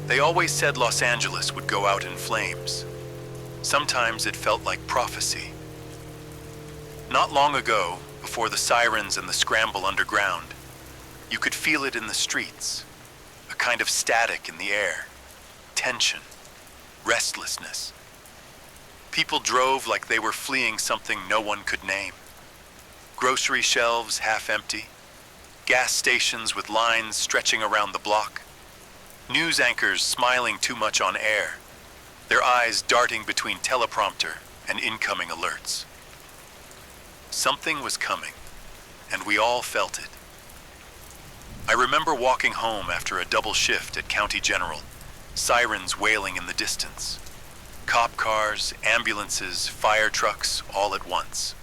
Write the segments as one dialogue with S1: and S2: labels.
S1: They always said Los Angeles would go out in flames. Sometimes it felt like prophecy. Not long ago, before the sirens and the scramble underground, you could feel it in the streets, a kind of static in the air, tension, restlessness. People drove like they were fleeing something no one could name. Grocery shelves half empty, gas stations with lines stretching around the block, news anchors smiling too much on air, their eyes darting between teleprompter and incoming alerts. Something was coming, and we all felt it. I remember walking home after a double shift at County General, sirens wailing in the distance. Cop cars, ambulances, fire trucks, all at once.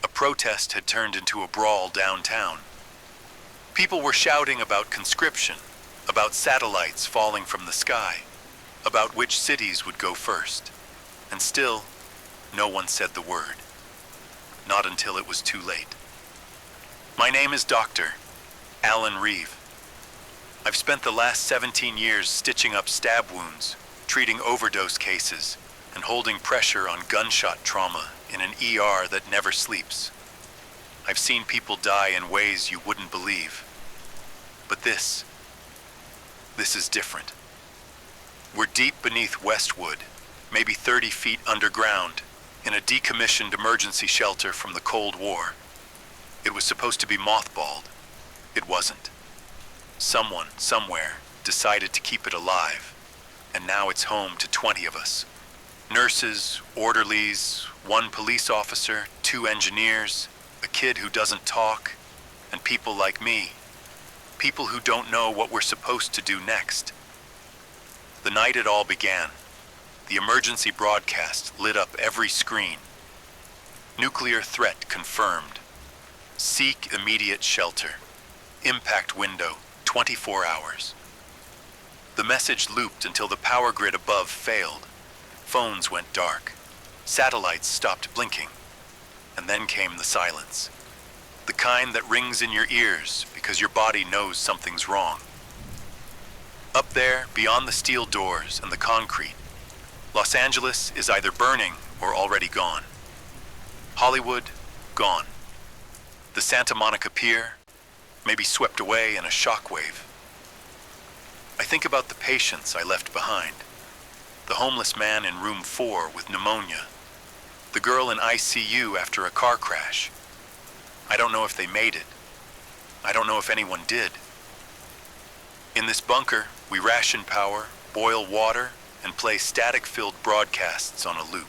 S1: A protest had turned into a brawl downtown. People were shouting about conscription, about satellites falling from the sky, about which cities would go first. And still, no one said the word. Not until it was too late. My name is Dr. Alan Reeve. I've spent the last 17 years stitching up stab wounds, treating overdose cases, and holding pressure on gunshot trauma in an ER that never sleeps. I've seen people die in ways you wouldn't believe. But this is different. We're deep beneath Westwood, maybe 30 feet underground, in a decommissioned emergency shelter from the Cold War. It was supposed to be mothballed. It wasn't. Someone, somewhere, decided to keep it alive, and now it's home to 20 of us. Nurses, orderlies, 1 police officer, 2 engineers, a kid who doesn't talk, and people like me. People who don't know what we're supposed to do next. The night it all began, the emergency broadcast lit up every screen. Nuclear threat confirmed. Seek immediate shelter. Impact window, 24 hours. The message looped until the power grid above failed. Phones went dark. Satellites stopped blinking. And then came the silence. The kind that rings in your ears because your body knows something's wrong. Up there, beyond the steel doors and the concrete, Los Angeles is either burning or already gone. Hollywood, gone. The Santa Monica Pier, maybe swept away in a shockwave. I think about the patients I left behind. The homeless man in room 4 with pneumonia. The girl in ICU after a car crash. I don't know if they made it. I don't know if anyone did. In this bunker, we ration power, boil water, and play static-filled broadcasts on a loop,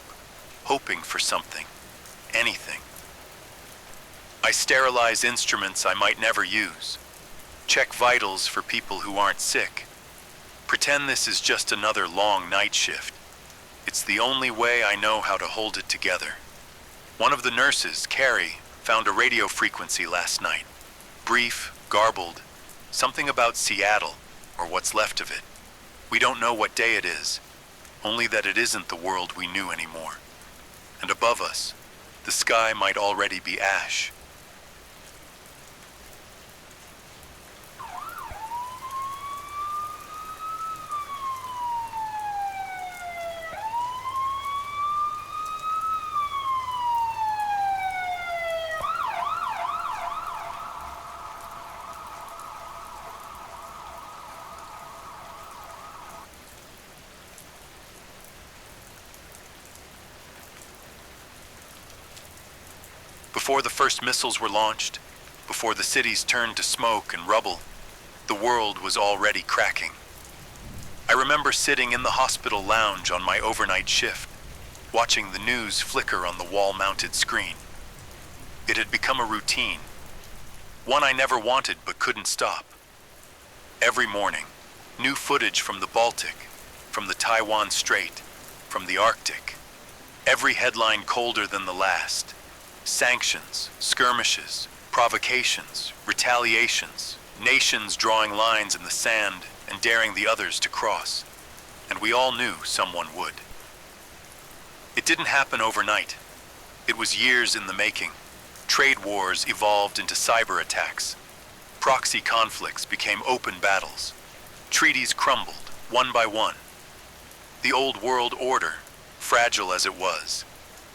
S1: hoping for something, anything. I sterilize instruments I might never use, check vitals for people who aren't sick, pretend this is just another long night shift. It's the only way I know how to hold it together. One of the nurses, Carrie, found a radio frequency last night. Brief, garbled, something about Seattle, or what's left of it. We don't know what day it is, only that it isn't the world we knew anymore. And above us, the sky might already be ash. Before the first missiles were launched, before the cities turned to smoke and rubble, the world was already cracking. I remember sitting in the hospital lounge on my overnight shift, watching the news flicker on the wall-mounted screen. It had become a routine, one I never wanted but couldn't stop. Every morning, new footage from the Baltic, from the Taiwan Strait, from the Arctic. Every headline colder than the last. Sanctions, skirmishes, provocations, retaliations, nations drawing lines in the sand and daring the others to cross. And we all knew someone would. It didn't happen overnight. It was years in the making. Trade wars evolved into cyber attacks. Proxy conflicts became open battles. Treaties crumbled. one by one. The old world order, fragile as it was,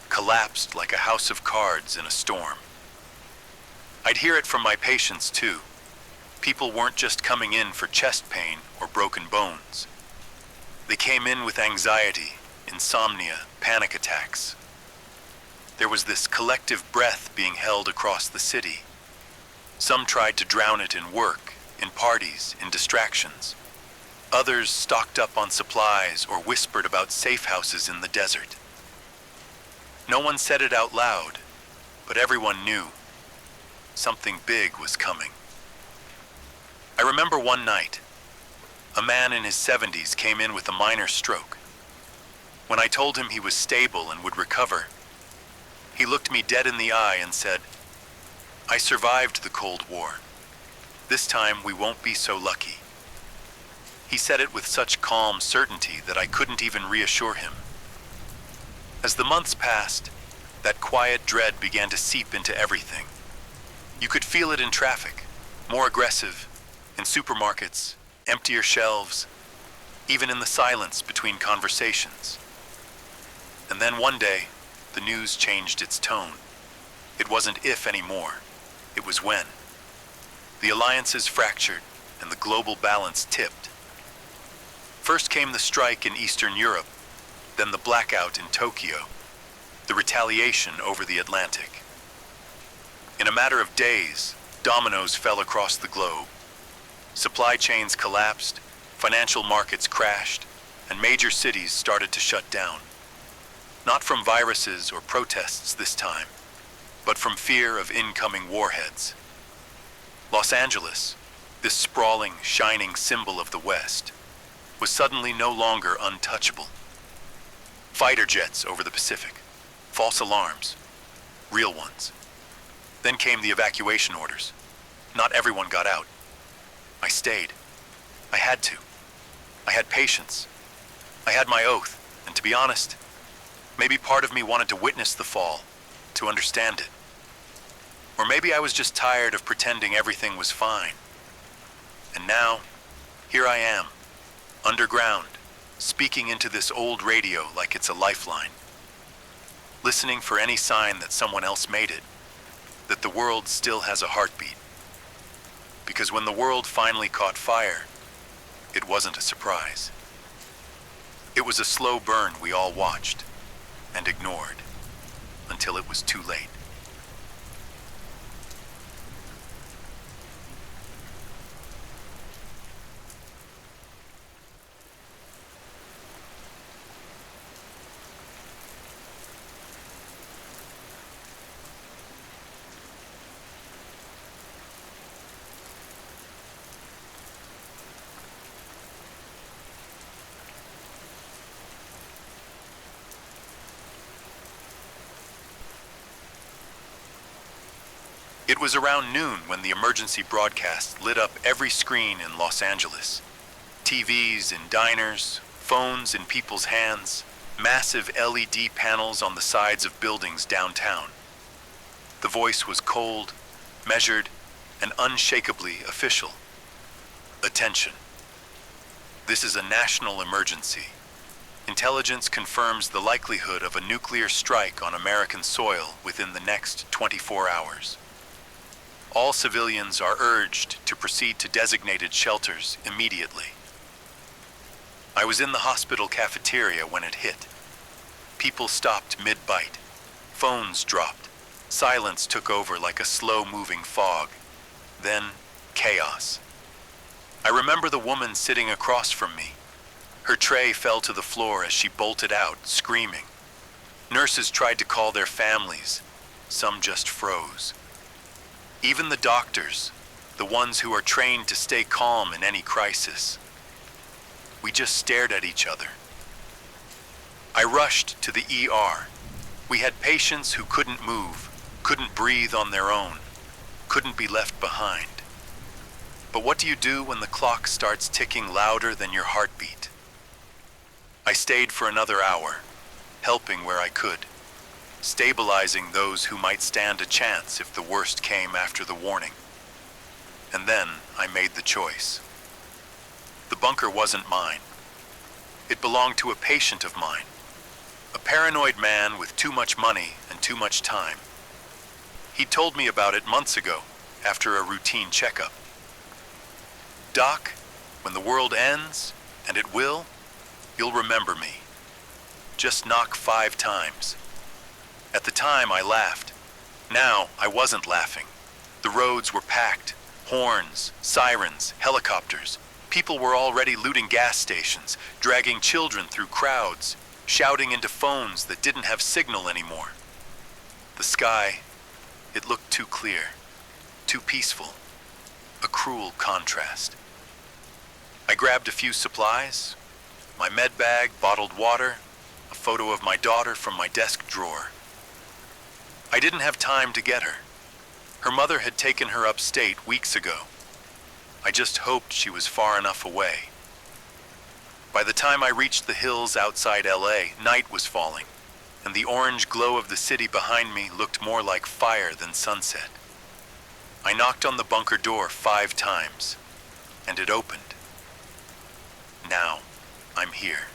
S1: collapsed like a house of cards in a storm. I'd hear it from my patients too. People weren't just coming in for chest pain or broken bones. They came in with anxiety, insomnia, panic attacks. There was this collective breath being held across the city. Some tried to drown it in work, in parties, in distractions. Others stocked up on supplies or whispered about safe houses in the desert. No one said it out loud, but everyone knew. Something big was coming. I remember one night, a man in his 70s came in with a minor stroke. When I told him he was stable and would recover, he looked me dead in the eye and said, "I survived the Cold War. This time we won't be so lucky." He said it with such calm certainty that I couldn't even reassure him. As the months passed, that quiet dread began to seep into everything. You could feel it in traffic, more aggressive, in supermarkets, emptier shelves, even in the silence between conversations. And then one day, the news changed its tone. It wasn't if anymore, it was when. The alliances fractured and the global balance tipped. First came the strike in Eastern Europe, then the blackout in Tokyo, the retaliation over the Atlantic. In a matter of days, dominoes fell across the globe. Supply chains collapsed, financial markets crashed, and major cities started to shut down. Not from viruses or protests this time, but from fear of incoming warheads. Los Angeles, this sprawling, shining symbol of the West, was suddenly no longer untouchable. Fighter jets over the Pacific, false alarms, real ones. Then came the evacuation orders. Not everyone got out. I stayed. I had to. I had patience. I had my oath, and to be honest, maybe part of me wanted to witness the fall, to understand it. Or maybe I was just tired of pretending everything was fine. And now, here I am, underground, speaking into this old radio like it's a lifeline. Listening for any sign that someone else made it, that the world still has a heartbeat. Because when the world finally caught fire, it wasn't a surprise. It was a slow burn we all watched and ignored until it was too late. It was around noon when the emergency broadcast lit up every screen in Los Angeles. TVs in diners, phones in people's hands, massive LED panels on the sides of buildings downtown. The voice was cold, measured, and unshakably official. Attention. This is a national emergency. Intelligence confirms the likelihood of a nuclear strike on American soil within the next 24 hours. All civilians are urged to proceed to designated shelters immediately. I was in the hospital cafeteria when it hit. People stopped mid-bite. Phones dropped. Silence took over like a slow-moving fog. Then, chaos. I remember the woman sitting across from me. Her tray fell to the floor as she bolted out, screaming. Nurses tried to call their families. Some just froze. Even the doctors, the ones who are trained to stay calm in any crisis. We just stared at each other. I rushed to the ER. We had patients who couldn't move, couldn't breathe on their own, couldn't be left behind. But what do you do when the clock starts ticking louder than your heartbeat? I stayed for another hour, helping where I could, stabilizing those who might stand a chance if the worst came after the warning. And then I made the choice. The bunker wasn't mine. It belonged to a patient of mine, a paranoid man with too much money and too much time. He told me about it months ago, after a routine checkup. "Doc, when the world ends, and it will, you'll remember me. Just knock 5 times." At the time, I laughed. Now, I wasn't laughing. The roads were packed. Horns, sirens, helicopters. People were already looting gas stations, dragging children through crowds, shouting into phones that didn't have signal anymore. The sky, it looked too clear, too peaceful, a cruel contrast. I grabbed a few supplies, my med bag, bottled water, a photo of my daughter from my desk drawer. I didn't have time to get her. Her mother had taken her upstate weeks ago. I just hoped she was far enough away. By the time I reached the hills outside LA, night was falling, and the orange glow of the city behind me looked more like fire than sunset. I knocked on the bunker door 5 times, and it opened. Now, I'm here.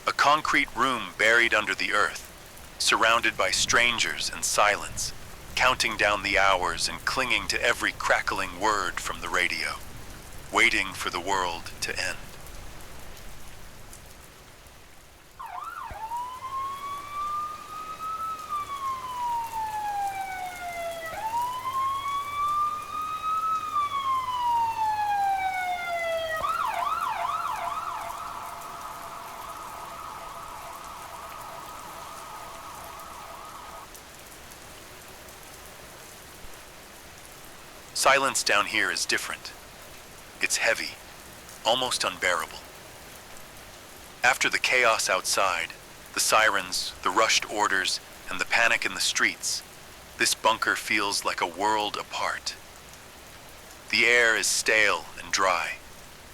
S1: A concrete room buried under the earth, surrounded by strangers and silence, counting down the hours and clinging to every crackling word from the radio, waiting for the world to end. Silence down here is different. It's heavy, almost unbearable. After the chaos outside, the sirens, the rushed orders, and the panic in the streets, this bunker feels like a world apart. The air is stale and dry.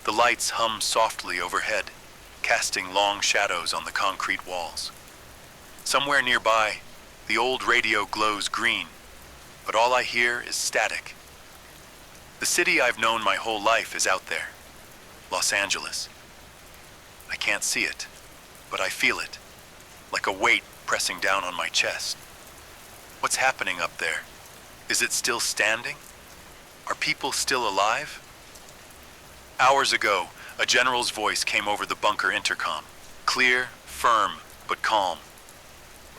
S1: The lights hum softly overhead, casting long shadows on the concrete walls. Somewhere nearby, the old radio glows green, but all I hear is static. The city I've known my whole life is out there, Los Angeles. I can't see it, but I feel it, like a weight pressing down on my chest. What's happening up there? Is it still standing? Are people still alive? Hours ago, a general's voice came over the bunker intercom, clear, firm, but calm.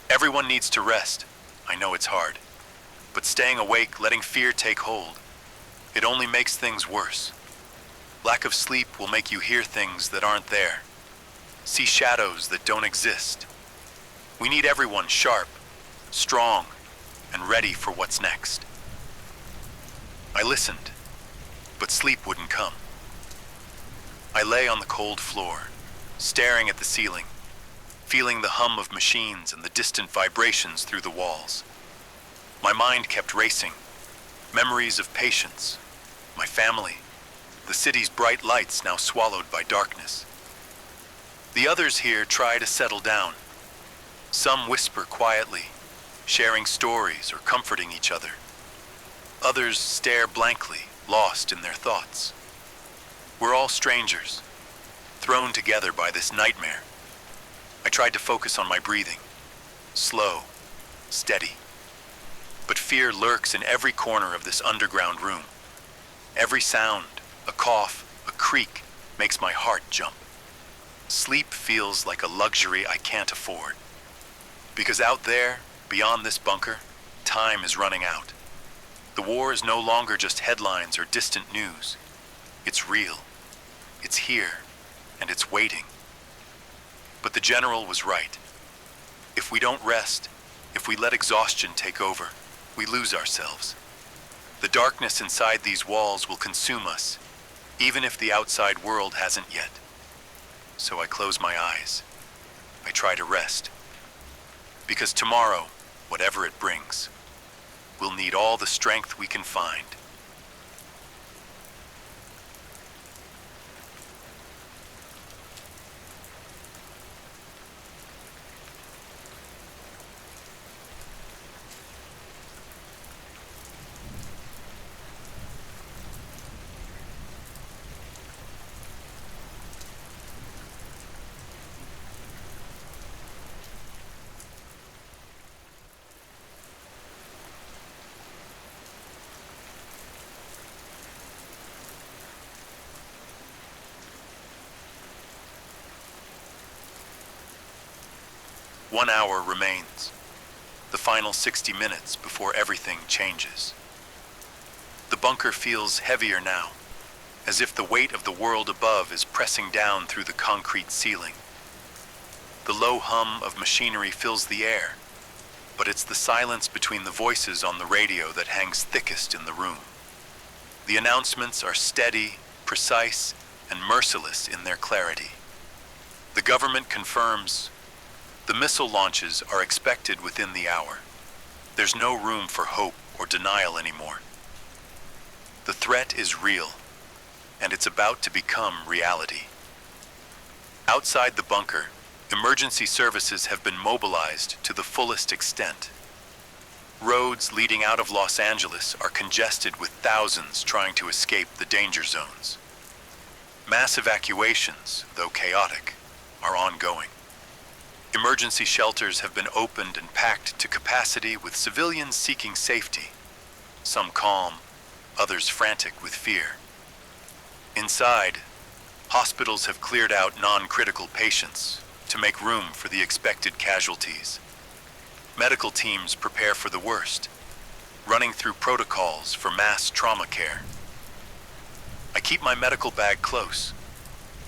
S1: Everyone needs to rest. I know it's hard, but staying awake, letting fear take hold, it only makes things worse. Lack of sleep will make you hear things that aren't there, see shadows that don't exist. We need everyone sharp, strong, and ready for what's next. I listened, but sleep wouldn't come. I lay on the cold floor, staring at the ceiling, feeling the hum of machines and the distant vibrations through the walls. My mind kept racing. Memories of patience, my family, the city's bright lights now swallowed by darkness. The others here try to settle down. Some whisper quietly, sharing stories or comforting each other. Others stare blankly, lost in their thoughts. We're all strangers, thrown together by this nightmare. I tried to focus on my breathing, slow, steady. But fear lurks in every corner of this underground room. Every sound, a cough, a creak, makes my heart jump. Sleep feels like a luxury I can't afford. Because out there, beyond this bunker, time is running out. The war is no longer just headlines or distant news. It's real. It's here, and it's waiting. But the general was right. If we don't rest, if we let exhaustion take over, we lose ourselves. The darkness inside these walls will consume us, even if the outside world hasn't yet. So I close my eyes. I try to rest. Because tomorrow, whatever it brings, we'll need all the strength we can find. 1 hour remains, the final 60 minutes before everything changes. The bunker feels heavier now, as if the weight of the world above is pressing down through the concrete ceiling. The low hum of machinery fills the air, but it's the silence between the voices on the radio that hangs thickest in the room. The announcements are steady, precise, and merciless in their clarity. The government confirms the missile launches are expected within the hour. There's no room for hope or denial anymore. The threat is real, and it's about to become reality. Outside the bunker, emergency services have been mobilized to the fullest extent. Roads leading out of Los Angeles are congested with thousands trying to escape the danger zones. Mass evacuations, though chaotic, are ongoing. Emergency shelters have been opened and packed to capacity with civilians seeking safety, some calm, others frantic with fear. Inside, hospitals have cleared out non-critical patients to make room for the expected casualties. Medical teams prepare for the worst, running through protocols for mass trauma care. I keep my medical bag close,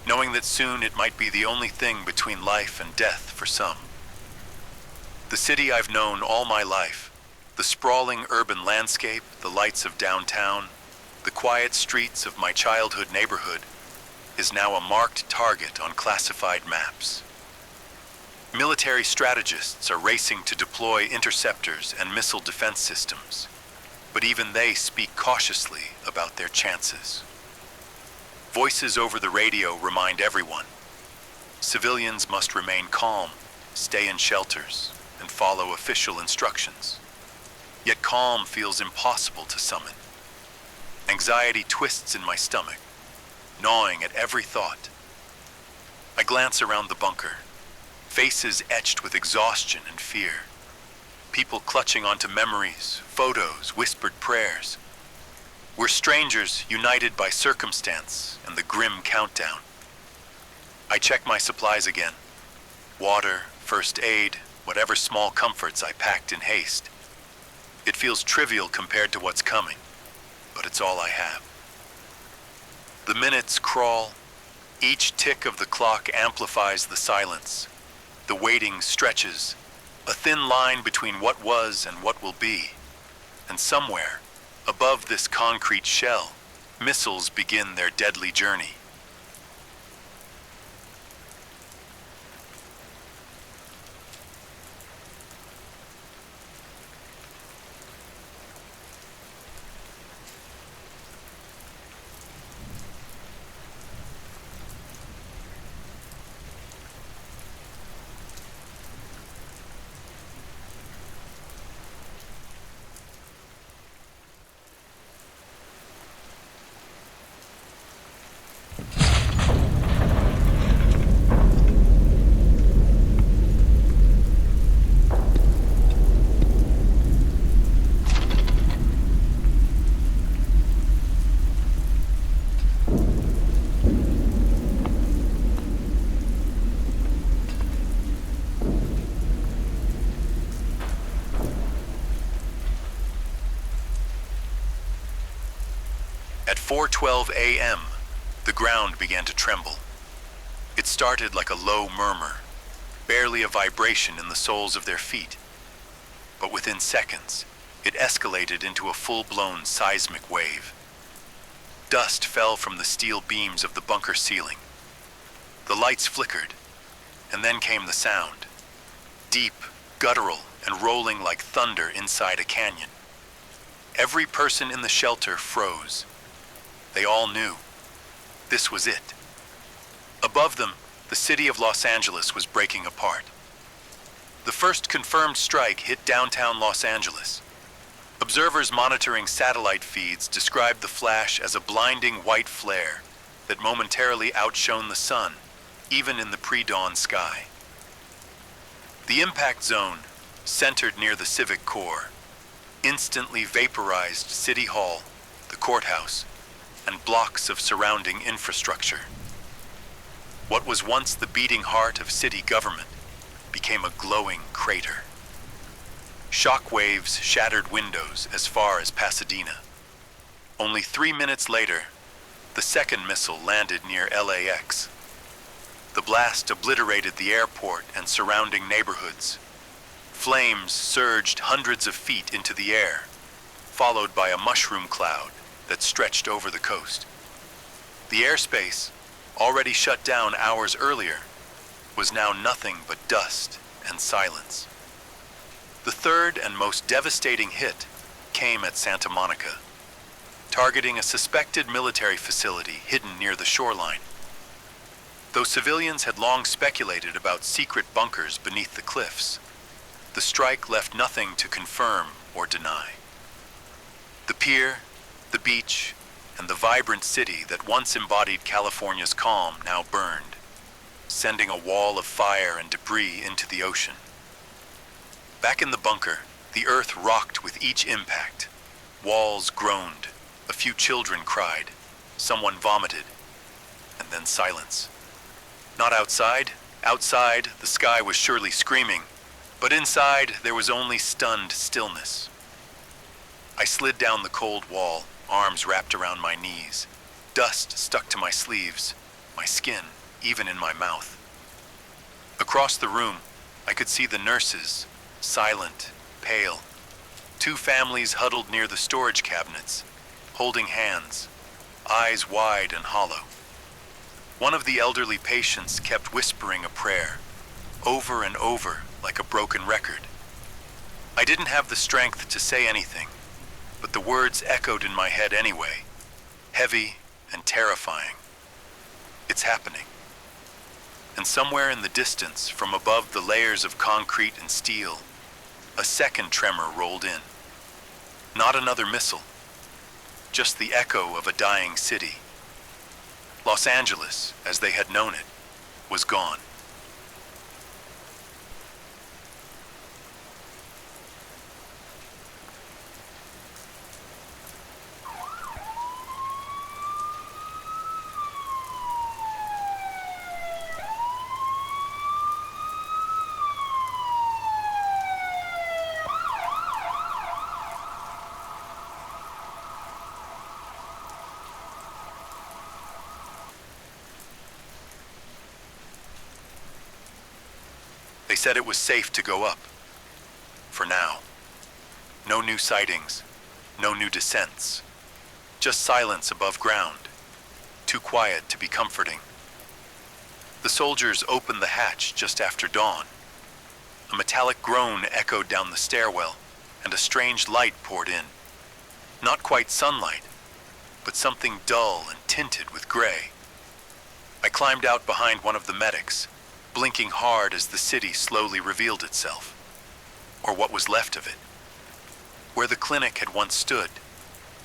S1: knowing that soon it might be the only thing between life and death for some. The city I've known all my life, the sprawling urban landscape, the lights of downtown, the quiet streets of my childhood neighborhood, is now a marked target on classified maps. Military strategists are racing to deploy interceptors and missile defense systems, but even they speak cautiously about their chances. Voices over the radio remind everyone, civilians must remain calm, stay in shelters, and follow official instructions. Yet calm feels impossible to summon. Anxiety twists in my stomach, gnawing at every thought. I glance around the bunker, faces etched with exhaustion and fear. People clutching onto memories, photos, whispered prayers. We're strangers united by circumstance and the grim countdown. I check my supplies again. Water, first aid, whatever small comforts I packed in haste. It feels trivial compared to what's coming, but it's all I have. The minutes crawl. Each tick of the clock amplifies the silence. The waiting stretches, a thin line between what was and what will be. And somewhere, above this concrete shell, missiles begin their deadly journey. At 4:12 a.m., the ground began to tremble. It started like a low murmur, barely a vibration in the soles of their feet. But within seconds, it escalated into a full-blown seismic wave. Dust fell from the steel beams of the bunker ceiling. The lights flickered, and then came the sound, deep, guttural, and rolling like thunder inside a canyon. Every person in the shelter froze. They all knew. This was it. Above them, the city of Los Angeles was breaking apart. The first confirmed strike hit downtown Los Angeles. Observers monitoring satellite feeds described the flash as a blinding white flare that momentarily outshone the sun, even in the pre-dawn sky. The impact zone, centered near the Civic Core, instantly vaporized City Hall, the courthouse, and blocks of surrounding infrastructure. What was once the beating heart of city government became a glowing crater. Shock waves shattered windows as far as Pasadena. Only 3 minutes later, the second missile landed near LAX. The blast obliterated the airport and surrounding neighborhoods. Flames surged hundreds of feet into the air, followed by a mushroom cloud that stretched over the coast. The airspace, already shut down hours earlier, was now nothing but dust and silence. The third and most devastating hit came at Santa Monica, targeting a suspected military facility hidden near the shoreline. Though civilians had long speculated about secret bunkers beneath the cliffs, the strike left nothing to confirm or deny. The pier, the beach, and the vibrant city that once embodied California's calm now burned, sending a wall of fire and debris into the ocean. Back in the bunker, the earth rocked with each impact. Walls groaned, a few children cried, someone vomited, and then silence. Not outside. Outside, the sky was surely screaming, but inside there was only stunned stillness. I slid down the cold wall, arms wrapped around my knees. Dust stuck to my sleeves, my skin, even in my mouth. Across the room, I could see the nurses, silent, pale. 2 families huddled near the storage cabinets, holding hands, eyes wide and hollow. One of the elderly patients kept whispering a prayer, over and over like a broken record. I didn't have the strength to say anything, but the words echoed in my head anyway, heavy and terrifying. It's happening. And somewhere in the distance, from above the layers of concrete and steel, a second tremor rolled in. Not another missile, just the echo of a dying city. Los Angeles, as they had known it, was gone. They said it was safe to go up. For now. No new sightings, no new descents. Just silence above ground, too quiet to be comforting. The soldiers opened the hatch just after dawn. A metallic groan echoed down the stairwell, and a strange light poured in. Not quite sunlight, but something dull and tinted with gray. I climbed out behind one of the medics, blinking hard as the city slowly revealed itself, or what was left of it. Where the clinic had once stood,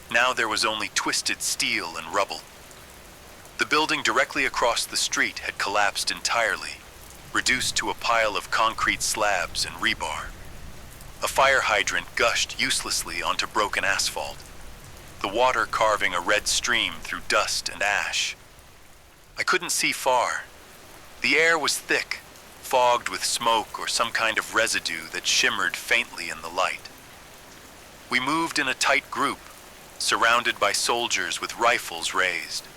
S1: now there was only twisted steel and rubble. The building directly across the street had collapsed entirely, reduced to a pile of concrete slabs and rebar. A fire hydrant gushed uselessly onto broken asphalt, the water carving a red stream through dust and ash. I couldn't see far. The air was thick, fogged with smoke or some kind of residue that shimmered faintly in the light. We moved in a tight group, surrounded by soldiers with rifles raised.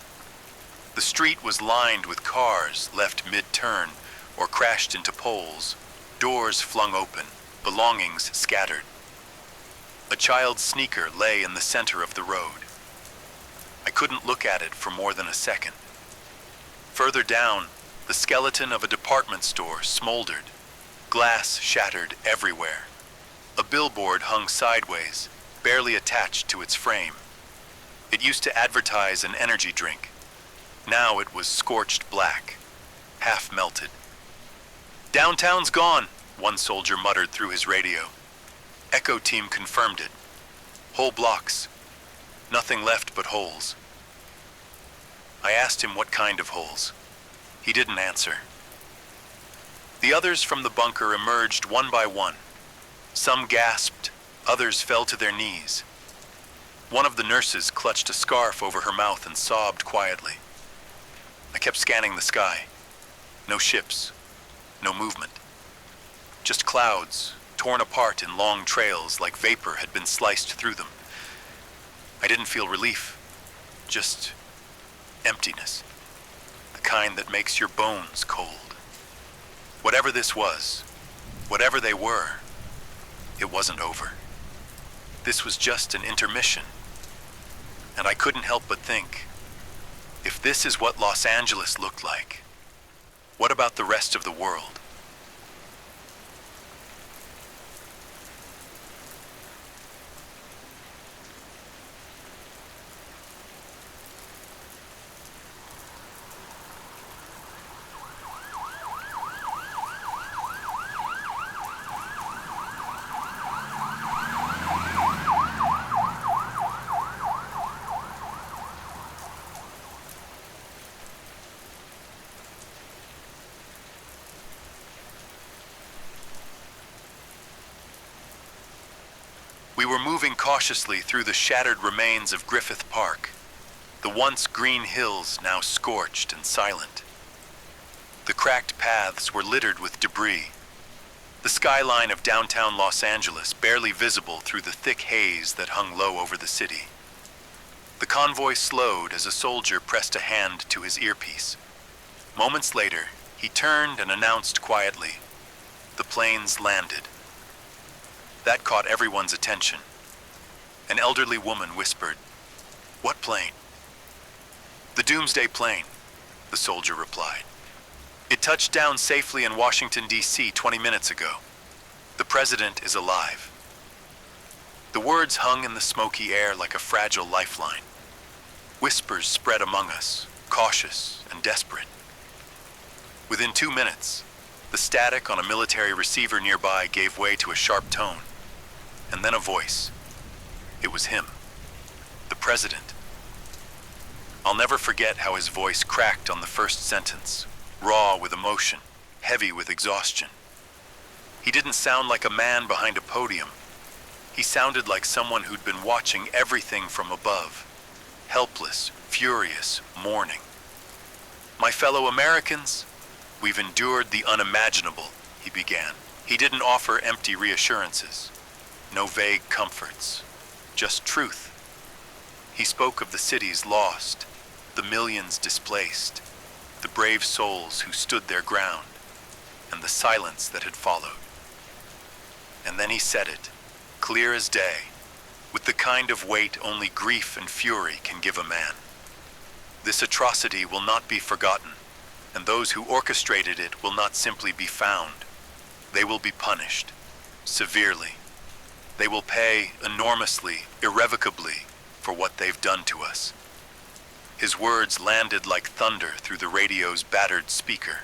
S1: The street was lined with cars left mid-turn or crashed into poles, doors flung open, belongings scattered. A child's sneaker lay in the center of the road. I couldn't look at it for more than a second. Further down, the skeleton of a department store smoldered, glass shattered everywhere. A billboard hung sideways, barely attached to its frame. It used to advertise an energy drink. Now it was scorched black, half melted. "Downtown's gone," one soldier muttered through his radio. Echo team confirmed it. Whole blocks. Nothing left but holes. I asked him what kind of holes. He didn't answer. The others from the bunker emerged one by one. Some gasped, others fell to their knees. One of the nurses clutched a scarf over her mouth and sobbed quietly. I kept scanning the sky. No ships, no movement. Just clouds, torn apart in long trails like vapor had been sliced through them. I didn't feel relief, just emptiness, the kind that makes your bones cold. Whatever this was, whatever they were, it wasn't over. This was just an intermission. And I couldn't help but think, if this is what Los Angeles looked like, what about the rest of the world? We were moving cautiously through the shattered remains of Griffith Park, the once green hills now scorched and silent. The cracked paths were littered with debris, the skyline of downtown Los Angeles barely visible through the thick haze that hung low over the city. The convoy slowed as a soldier pressed a hand to his earpiece. Moments later, he turned and announced quietly, "The plane's landed." That caught everyone's attention. An elderly woman whispered, "What plane?" "The Doomsday plane," the soldier replied. "It touched down safely in Washington, D.C. 20 minutes ago. The president is alive." The words hung in the smoky air like a fragile lifeline. Whispers spread among us, cautious and desperate. Within 2 minutes, the static on a military receiver nearby gave way to a sharp tone, and then a voice. It was him, the president. I'll never forget how his voice cracked on the first sentence, raw with emotion, heavy with exhaustion. He didn't sound like a man behind a podium. He sounded like someone who'd been watching everything from above, helpless, furious, mourning. "My fellow Americans, we've endured the unimaginable," he began. He didn't offer empty reassurances, no vague comforts, just truth. He spoke of the cities lost, the millions displaced, the brave souls who stood their ground, and the silence that had followed. And then he said it, clear as day, with the kind of weight only grief and fury can give a man. This atrocity will not be forgotten, and those who orchestrated it will not simply be found. They will be punished, severely. They will pay enormously, irrevocably, for what they've done to us. His words landed like thunder through the radio's battered speaker.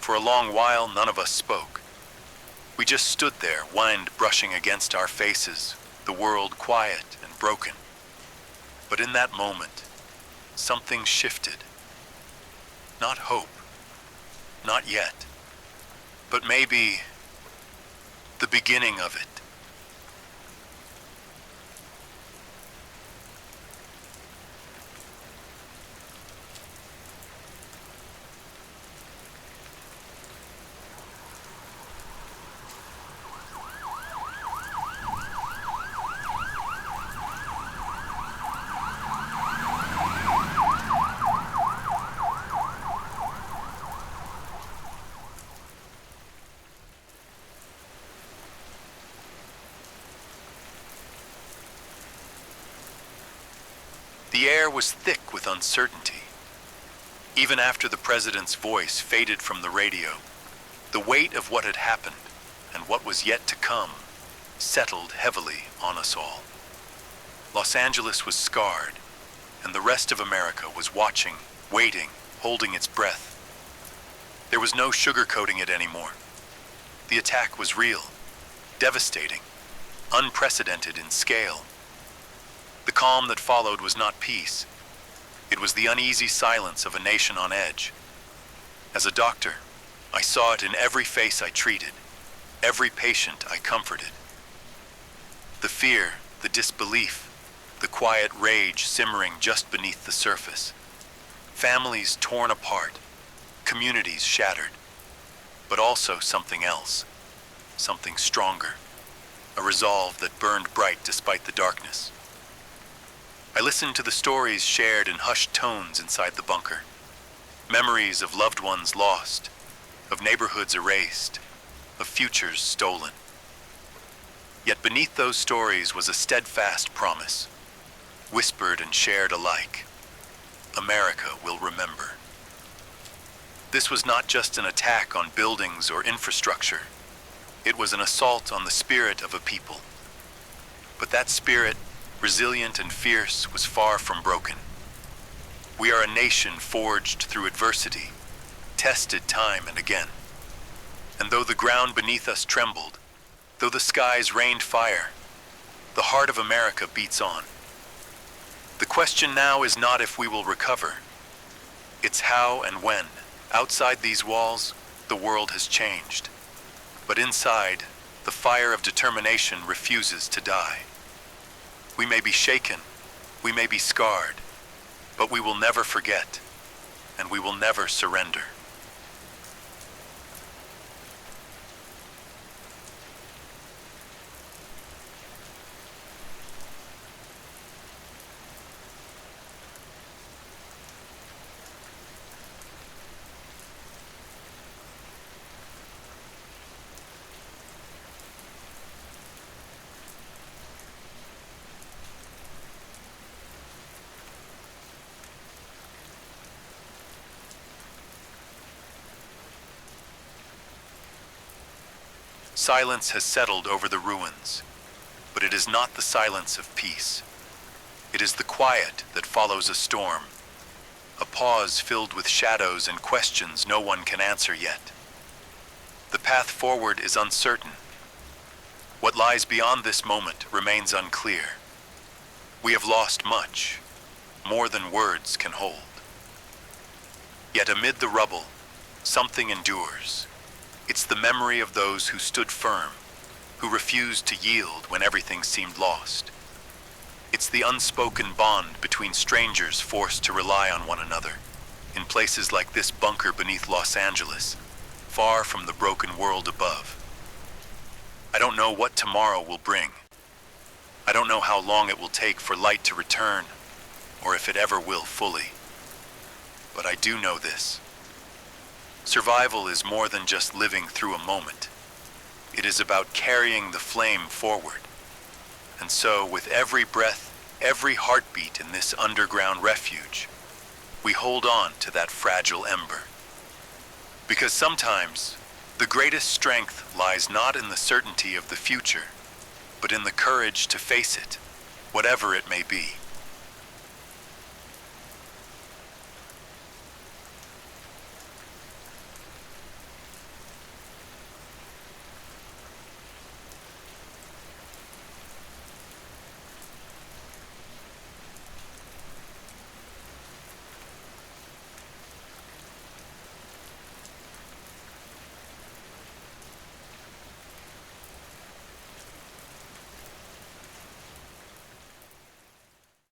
S1: For a long while, none of us spoke. We just stood there, wind brushing against our faces, the world quiet and broken. But in that moment, something shifted. Not hope, not yet, but maybe the beginning of it. The air was thick with uncertainty. Even after the president's voice faded from the radio, the weight of what had happened and what was yet to come settled heavily on us all. Los Angeles was scarred, and the rest of America was watching, waiting, holding its breath. There was no sugarcoating it anymore. The attack was real, devastating, unprecedented in scale. The calm that followed was not peace. It was the uneasy silence of a nation on edge. As a doctor, I saw it in every face I treated, every patient I comforted. The fear, the disbelief, the quiet rage simmering just beneath the surface. Families torn apart, communities shattered. but also something else, something stronger, a resolve that burned bright despite the darkness. I listened to the stories shared in hushed tones inside the bunker. Memories of loved ones lost, of neighborhoods erased, of futures stolen. Yet beneath those stories was a steadfast promise, whispered and shared alike. America will remember. This was not just an attack on buildings or infrastructure. It was an assault on the spirit of a people. But that spirit, resilient and fierce, was far from broken. We are a nation forged through adversity, tested time and again. And though the ground beneath us trembled, though the skies rained fire, the heart of America beats on. The question now is not if we will recover. It's how and when. Outside these walls, the world has changed. But inside, the fire of determination refuses to die. We may be shaken, we may be scarred, but we will never forget, and we will never surrender. Silence has settled over the ruins, but it is not the silence of peace. It is the quiet that follows a storm, a pause filled with shadows and questions no one can answer yet. The path forward is uncertain. What lies beyond this moment remains unclear. We have lost much, more than words can hold. Yet amid the rubble, something endures. It's the memory of those who stood firm, who refused to yield when everything seemed lost. It's the unspoken bond between strangers forced to rely on one another, in places like this bunker beneath Los Angeles, far from the broken world above. I don't know what tomorrow will bring. I don't know how long it will take for light to return, or if it ever will fully. But I do know this. Survival is more than just living through a moment. It is about carrying the flame forward. And so, with every breath, every heartbeat in this underground refuge, we hold on to that fragile ember. Because sometimes, the greatest strength lies not in the certainty of the future, but in the courage to face it, whatever it may be.